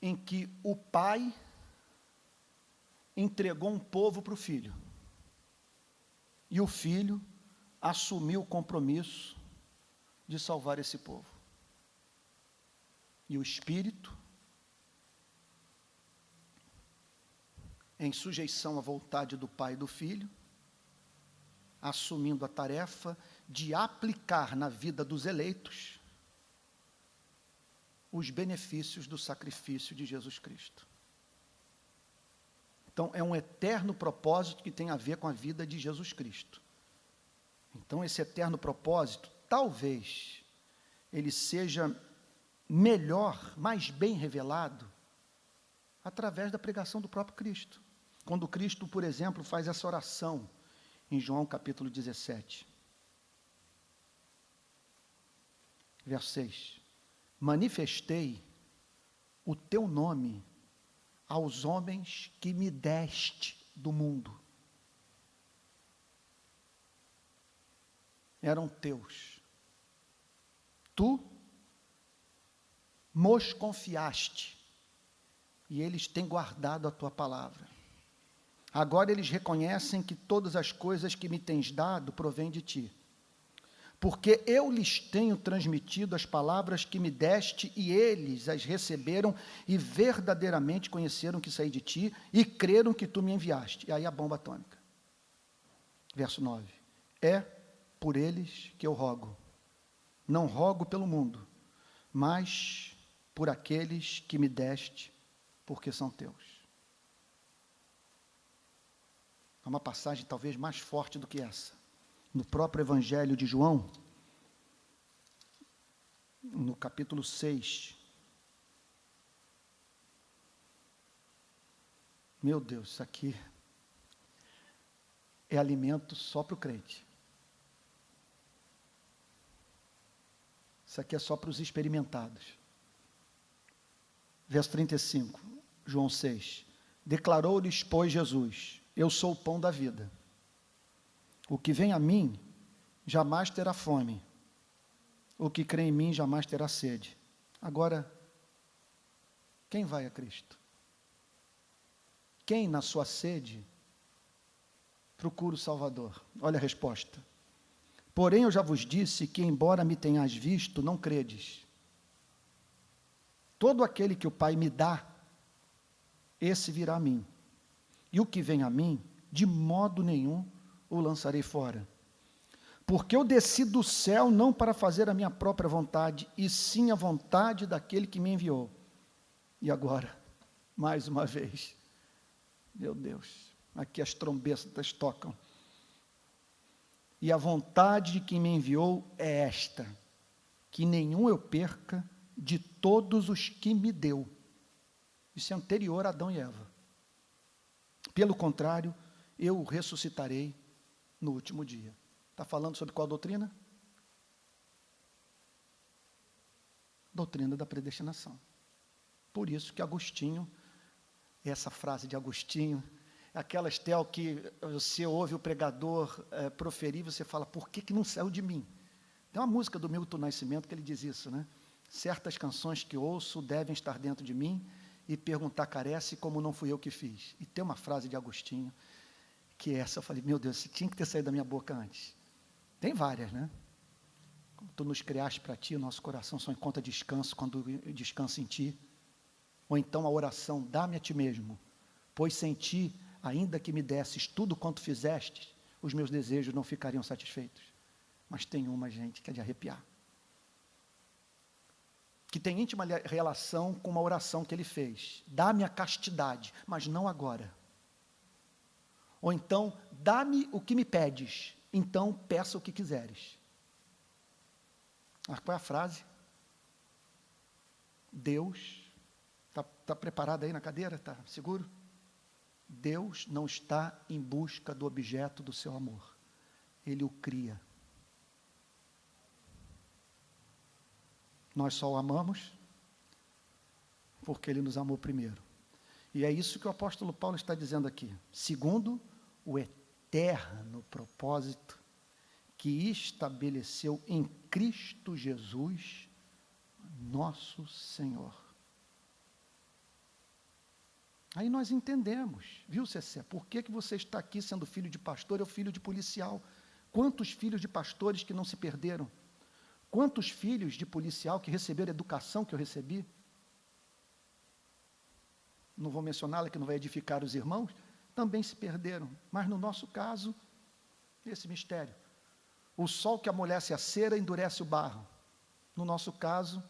em que o Pai entregou um povo para o Filho, e o Filho assumiu o compromisso de salvar esse povo. E o Espírito, em sujeição à vontade do Pai e do Filho, assumindo a tarefa de aplicar na vida dos eleitos os benefícios do sacrifício de Jesus Cristo. Então, é um eterno propósito que tem a ver com a vida de Jesus Cristo. Então, esse eterno propósito, talvez, ele seja melhor, mais bem revelado, através da pregação do próprio Cristo. Quando Cristo, por exemplo, faz essa oração, em João capítulo 17, verso 6, manifestei o teu nome aos homens que me deste do mundo. Eram teus. Tu nos confiaste, e eles têm guardado a tua palavra. Agora eles reconhecem que todas as coisas que me tens dado provêm de ti, porque eu lhes tenho transmitido as palavras que me deste, e eles as receberam, e verdadeiramente conheceram que saí de ti, e creram que tu me enviaste. E aí a bomba atômica. Verso 9. É por eles que eu rogo. Não rogo pelo mundo, mas por aqueles que me deste, porque são teus. Há uma passagem talvez mais forte do que essa. No próprio Evangelho de João, no capítulo 6. Meu Deus, isso aqui é alimento só para o crente. Isso aqui é só para os experimentados. Verso 35, João 6. Declarou-lhes, pois, Jesus: eu sou o pão da vida. O que vem a mim jamais terá fome. O que crê em mim jamais terá sede. Agora, quem vai a Cristo? Quem, na sua sede, procura o Salvador? Olha a resposta. Porém, eu já vos disse que, embora me tenhais visto, não credes. Todo aquele que o Pai me dá, esse virá a mim. E o que vem a mim, de modo nenhum o lançarei fora. Porque eu desci do céu não para fazer a minha própria vontade, e sim a vontade daquele que me enviou. E agora, mais uma vez, meu Deus, aqui as trombetas tocam. E a vontade de quem me enviou é esta, que nenhum eu perca de todos os que me deu. Isso é anterior a Adão e Eva. Pelo contrário, eu o ressuscitarei no último dia. Está falando sobre qual doutrina? Doutrina da predestinação. Por isso que Agostinho, essa frase de Agostinho, aquela, Estel, que você ouve o pregador proferir, você fala, por que não saiu de mim? Tem uma música do Milton Nascimento que ele diz isso, né? Certas canções que ouço devem estar dentro de mim e perguntar carece como não fui eu que fiz. E tem uma frase de Agostinho, que é essa, eu falei, meu Deus, isso tinha que ter saído da minha boca antes. Tem várias, né? Tu nos criaste para ti, o nosso coração só encontra descanso quando descansa em ti. Ou então a oração, dá-me a ti mesmo, pois sem ti, ainda que me desses tudo quanto fizestes, os meus desejos não ficariam satisfeitos. Mas tem uma, gente, que é de arrepiar. Que tem íntima relação com uma oração que ele fez. Dá-me a castidade, mas não agora. Ou então, dá-me o que me pedes, então peça o que quiseres. Qual é a frase? Deus, está preparado aí na cadeira? Está seguro? Deus não está em busca do objeto do seu amor. Ele o cria. Nós só o amamos porque ele nos amou primeiro. E é isso que o apóstolo Paulo está dizendo aqui. Segundo o eterno propósito que estabeleceu em Cristo Jesus, nosso Senhor. Aí nós entendemos, viu, Cecé? Por que você está aqui sendo filho de pastor ou filho de policial? Quantos filhos de pastores que não se perderam? Quantos filhos de policial que receberam a educação que eu recebi? Não vou mencioná-la, que não vai edificar os irmãos, também se perderam. Mas no nosso caso, esse mistério. O sol que amolece a cera endurece o barro. No nosso caso,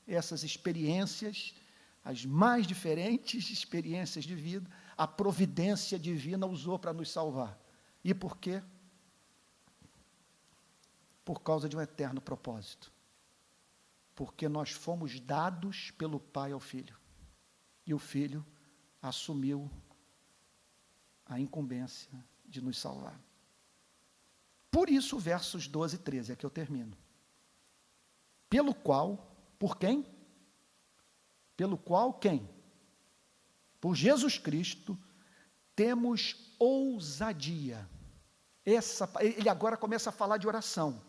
essas experiências, as mais diferentes experiências de vida, a providência divina usou para nos salvar. E por quê? Por causa de um eterno propósito. Porque nós fomos dados pelo Pai ao Filho. E o Filho assumiu a incumbência de nos salvar. Por isso, versos 12 e 13, é que eu termino. Pelo qual, por quem? Pelo qual quem? Por Jesus Cristo, temos ousadia. Ele agora começa a falar de oração.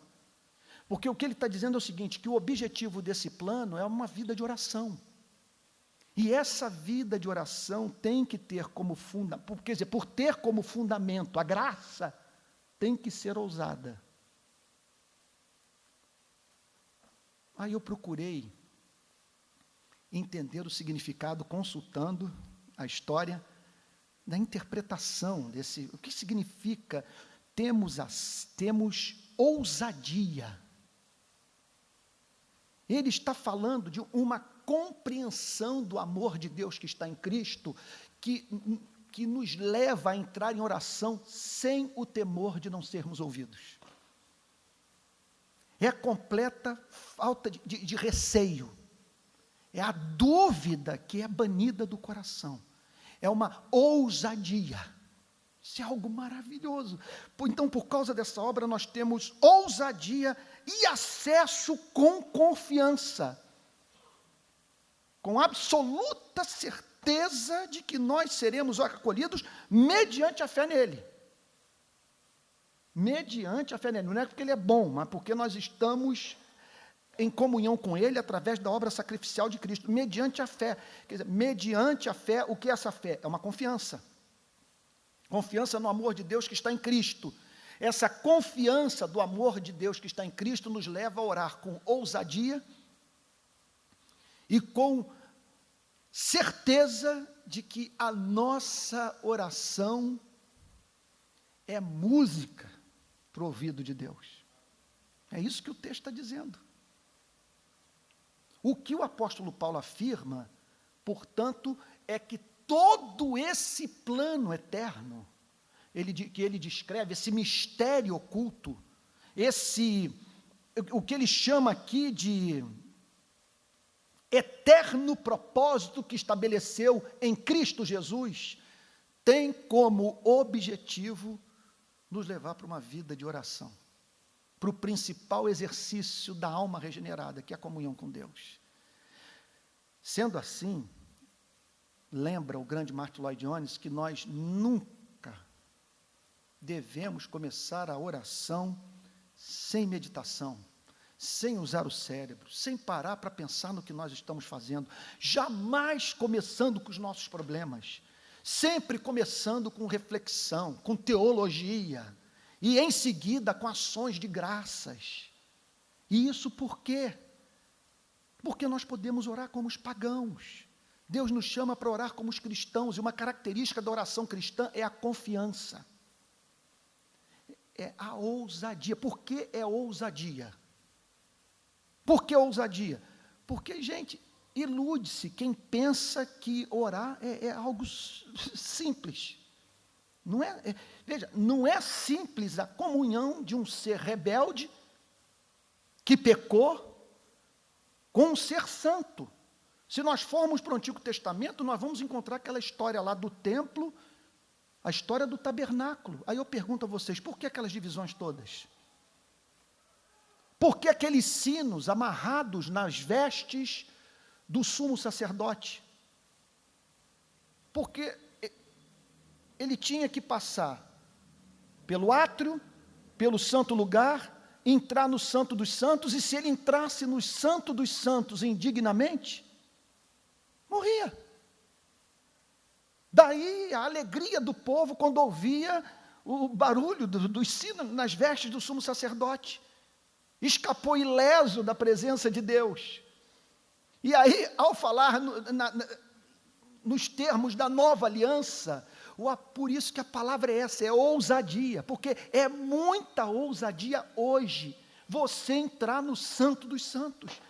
Porque o que ele está dizendo é o seguinte, que o objetivo desse plano é uma vida de oração. E essa vida de oração tem que ter como fundamento, quer dizer, por ter como fundamento a graça, tem que ser ousada. Aí eu procurei entender o significado, consultando a história da interpretação desse, o que significa temos ousadia. Ele está falando de uma compreensão do amor de Deus que está em Cristo, que nos leva a entrar em oração sem o temor de não sermos ouvidos. É a completa falta de receio. É a dúvida que é banida do coração. É uma ousadia. Isso é algo maravilhoso. Então, por causa dessa obra, nós temos ousadia e acesso com confiança. com absoluta certeza de que nós seremos acolhidos mediante a fé nele. Mediante a fé nele. Não é porque ele é bom, mas porque nós estamos em comunhão com ele através da obra sacrificial de Cristo, mediante a fé. Quer dizer, mediante a fé, o que é essa fé? É uma confiança. Confiança no amor de Deus que está em Cristo. Essa confiança do amor de Deus que está em Cristo nos leva a orar com ousadia e com certeza de que a nossa oração é música para o ouvido de Deus. É isso que o texto está dizendo. O que o apóstolo Paulo afirma, portanto, é que todo esse plano eterno, que ele descreve, esse mistério oculto, o que ele chama aqui de eterno propósito que estabeleceu em Cristo Jesus, tem como objetivo nos levar para uma vida de oração, para o principal exercício da alma regenerada, que é a comunhão com Deus. Sendo assim, lembra o grande Martin Lloyd Jones que nós nunca devemos começar a oração sem meditação, sem usar o cérebro, sem parar para pensar no que nós estamos fazendo, jamais começando com os nossos problemas, sempre começando com reflexão, com teologia, e em seguida com ações de graças. E isso por quê? Porque nós podemos orar como os pagãos. Deus nos chama para orar como os cristãos, e uma característica da oração cristã é a confiança. É a ousadia. Por que é ousadia? Por que ousadia? Porque, gente, ilude-se quem pensa que orar é algo simples. Veja, não é simples a comunhão de um ser rebelde que pecou com um ser santo. Se nós formos para o Antigo Testamento, nós vamos encontrar aquela história lá do templo, a história do tabernáculo. Aí eu pergunto a vocês, por que aquelas divisões todas? Por que aqueles sinos amarrados nas vestes do sumo sacerdote? Porque ele tinha que passar pelo átrio, pelo santo lugar, entrar no santo dos santos, e se ele entrasse no santo dos santos indignamente, morria. Daí a alegria do povo quando ouvia o barulho dos sinos nas vestes do sumo sacerdote. Escapou ileso da presença de Deus. E aí, ao falar nos termos da nova aliança, por isso que a palavra é essa, é ousadia, porque é muita ousadia hoje, você entrar no santo dos santos,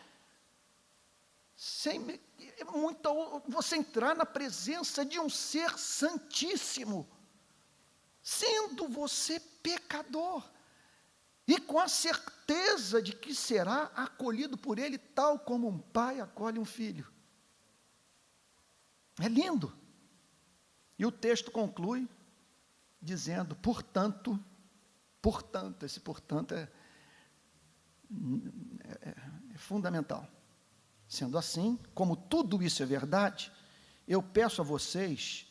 você entrar na presença de um ser santíssimo, sendo você pecador, e com a certeza de que será acolhido por ele, tal como um pai acolhe um filho. É lindo. E o texto conclui dizendo, portanto, esse portanto é fundamental. Sendo assim, como tudo isso é verdade, eu peço a vocês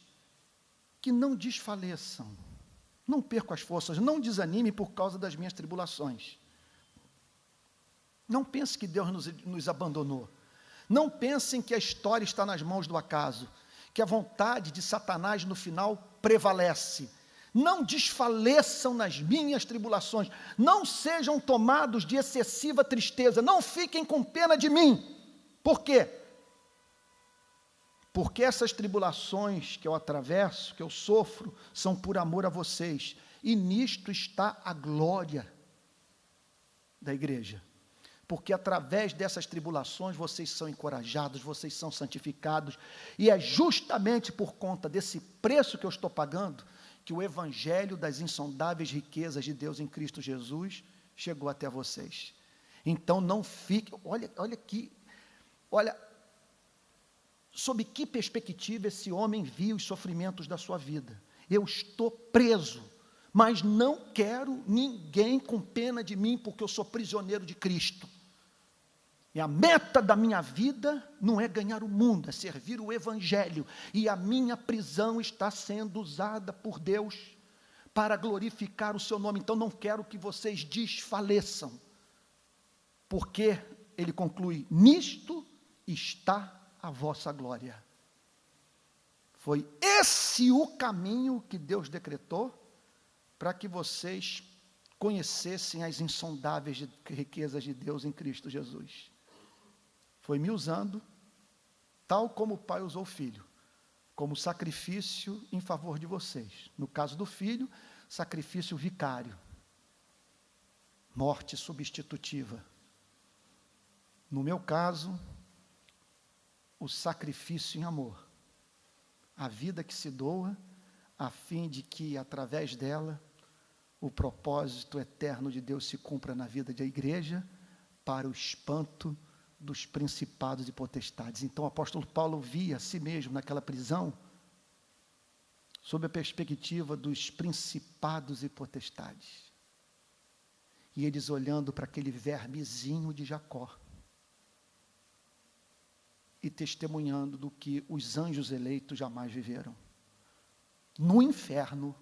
que não desfaleçam, não percam as forças, não desanimem por causa das minhas tribulações. Não pense que Deus nos abandonou. Não pensem que a história está nas mãos do acaso, que a vontade de Satanás no final prevalece. Não desfaleçam nas minhas tribulações, não sejam tomados de excessiva tristeza, não fiquem com pena de mim. Por quê? Porque essas tribulações que eu atravesso, que eu sofro, são por amor a vocês, e nisto está a glória da igreja. Porque através dessas tribulações vocês são encorajados, vocês são santificados, e é justamente por conta desse preço que eu estou pagando, que o evangelho das insondáveis riquezas de Deus em Cristo Jesus chegou até vocês. Então não fique, olha aqui, sob que perspectiva esse homem viu os sofrimentos da sua vida. Eu estou preso, mas não quero ninguém com pena de mim, porque eu sou prisioneiro de Cristo. E a meta da minha vida não é ganhar o mundo, é servir o Evangelho. E a minha prisão está sendo usada por Deus para glorificar o seu nome. Então não quero que vocês desfaleçam. Porque, ele conclui, nisto está a vossa glória. Foi esse o caminho que Deus decretou para que vocês conhecessem as insondáveis riquezas de Deus em Cristo Jesus. Foi me usando, tal como o Pai usou o Filho, como sacrifício em favor de vocês. No caso do Filho, sacrifício vicário, morte substitutiva. No meu caso, o sacrifício em amor, a vida que se doa, a fim de que, através dela, o propósito eterno de Deus se cumpra na vida da igreja, para o espanto dos principados e potestades. Então o apóstolo Paulo via a si mesmo naquela prisão, sob a perspectiva dos principados e potestades. E eles olhando para aquele vermezinho de Jacó, e testemunhando do que os anjos eleitos jamais viveram. No inferno,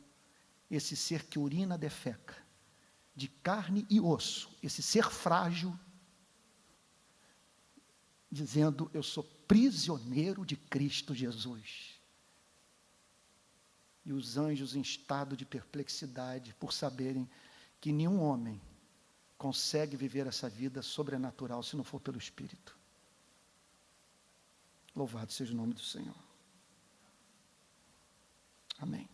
esse ser que urina defeca, de carne e osso, esse ser frágil, dizendo, eu sou prisioneiro de Cristo Jesus. E os anjos em estado de perplexidade, por saberem que nenhum homem consegue viver essa vida sobrenatural, se não for pelo Espírito. Louvado seja o nome do Senhor. Amém.